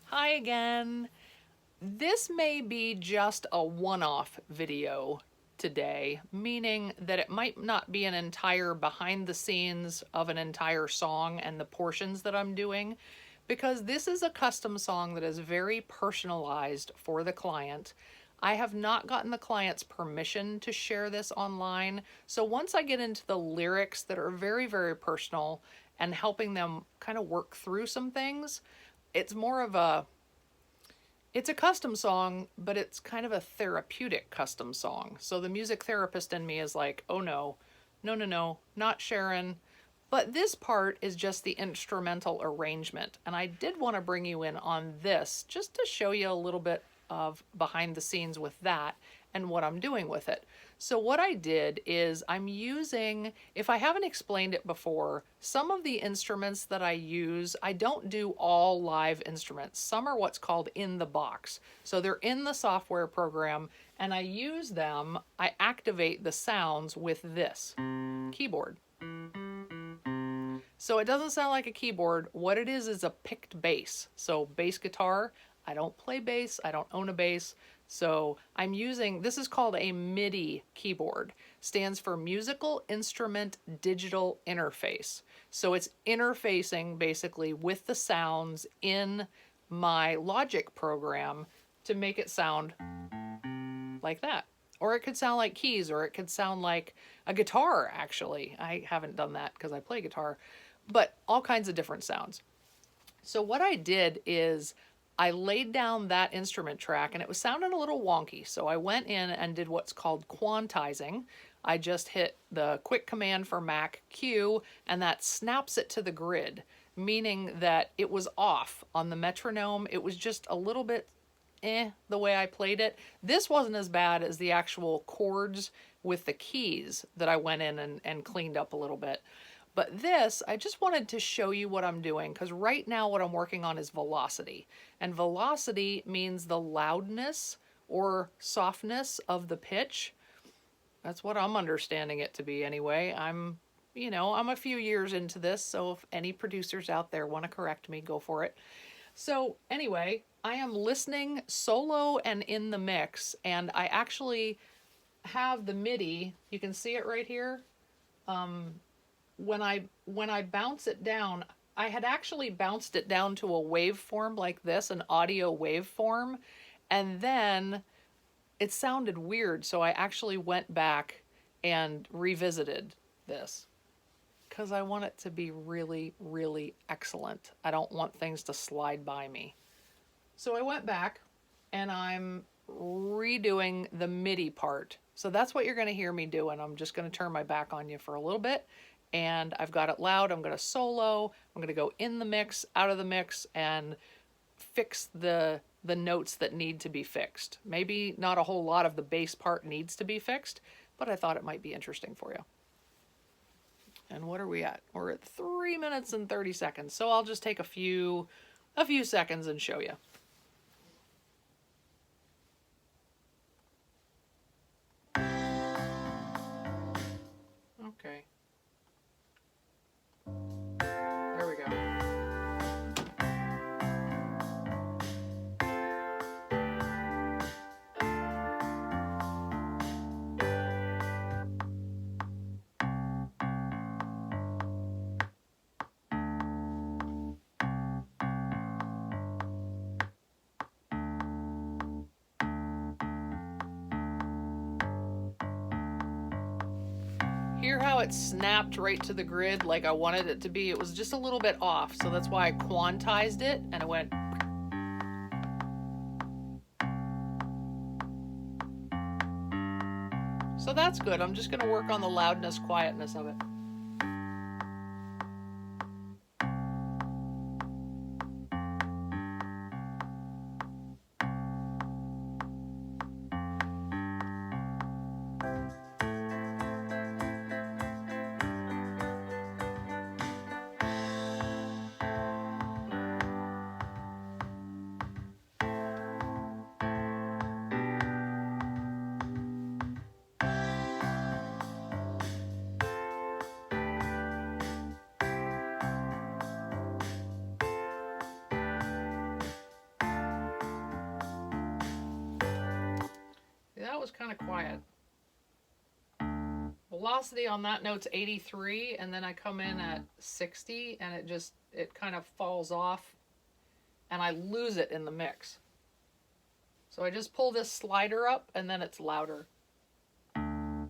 Hi again. This may be just a one-off video today, meaning that it might not be an entire behind the scenes of an entire song and the portions that I'm doing, because this is a custom song that is very personalized for the client. I have not gotten the client's permission to share this online, so once I get into the lyrics that are very, very personal and helping them kind of work through some things, it's more of it's a custom song, but it's kind of a therapeutic custom song. So the music therapist in me is like, oh no, no, no, no, not Sharon. But this part is just the instrumental arrangement. And I did want to bring you in on this just to show you a little bit of behind the scenes with that and what I'm doing with it. So what I did is I'm using, if I haven't explained it before, some of the instruments that I use, I don't do all live instruments. Some are what's called in the box. So they're in the software program and I use them, I activate the sounds with this keyboard. So it doesn't sound like a keyboard. What it is a picked bass. So bass guitar, I don't play bass, I don't own a bass. So I'm using, this is called a MIDI keyboard. Stands for Musical Instrument Digital Interface. So it's interfacing basically with the sounds in my Logic program to make it sound like that. Or it could sound like keys, or it could sound like a guitar, actually. I haven't done that because I play guitar, but all kinds of different sounds. So what I did is I laid down that instrument track and it was sounding a little wonky. So I went in and did what's called quantizing. I just hit the quick command for Mac Q and that snaps it to the grid, meaning that it was off on the metronome. It was just a little bit the way I played it. This wasn't as bad as the actual chords with the keys that I went in and cleaned up a little bit. But this, I just wanted to show you what I'm doing, because right now what I'm working on is velocity. And velocity means the loudness or softness of the pitch. That's what I'm understanding it to be anyway. I'm a few years into this, so if any producers out there want to correct me, go for it. So anyway, I am listening solo and in the mix, and I actually have the MIDI, you can see it right here. When I bounce it down, I had actually bounced it down to a waveform like this, an audio waveform, and then it sounded weird, so I actually went back and revisited this because I want it to be really, really excellent. I don't want things to slide by me. So I went back and I'm redoing the MIDI part. So that's what you're going to hear me doing. I'm just going to turn my back on you for a little bit. And I've got it loud. I'm going to solo. I'm going to go in the mix, out of the mix, and fix the notes that need to be fixed. Maybe not a whole lot of the bass part needs to be fixed, but I thought it might be interesting for you. And what are we at? We're at 3 minutes and 30 seconds. So I'll just take a few seconds and show you. Okay. There we go. Hear how it snapped right to the grid like I wanted it to be? It was just a little bit off, so that's why I quantized it and it went. So that's good. I'm just going to work on the loudness, quietness of it. was kind of quiet. Velocity on that note's 83, and then I come in at 60, and it kind of falls off, and I lose it in the mix. So I just pull this slider up, and then it's louder. And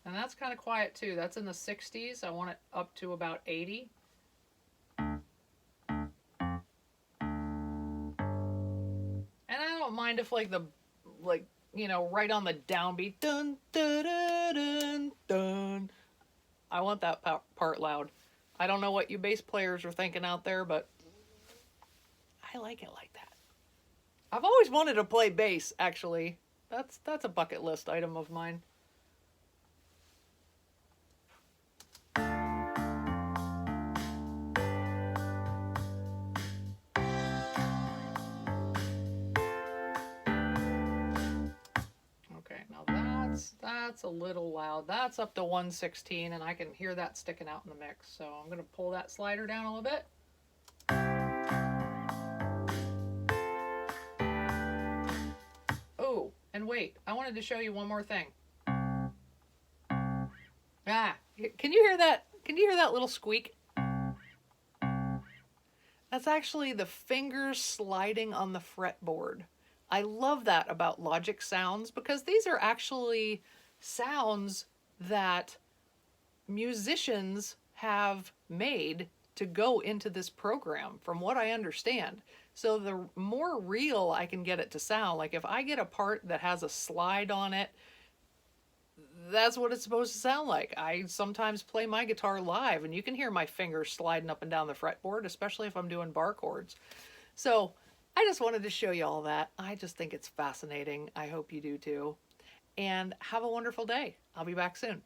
that's kind of quiet too. That's in the 60s. I want it up to about 80. And I don't mind if like right on the downbeat, dun dun dun dun dun. I want that part loud. I don't know what you bass players are thinking out there, but I like it like that. I've always wanted to play bass, actually. That's a bucket list item of mine. Okay, now that's a little loud. That's up to 116, and I can hear that sticking out in the mix. So I'm going to pull that slider down a little bit. Oh, and wait, I wanted to show you one more thing. Can you hear that? Can you hear that little squeak? That's actually the fingers sliding on the fretboard. I love that about Logic sounds because these are actually sounds that musicians have made to go into this program, from what I understand. So the more real I can get it to sound, like if I get a part that has a slide on it, that's what it's supposed to sound like. I sometimes play my guitar live and you can hear my fingers sliding up and down the fretboard, especially if I'm doing bar chords. So I just wanted to show you all that. I just think it's fascinating. I hope you do too. And have a wonderful day. I'll be back soon.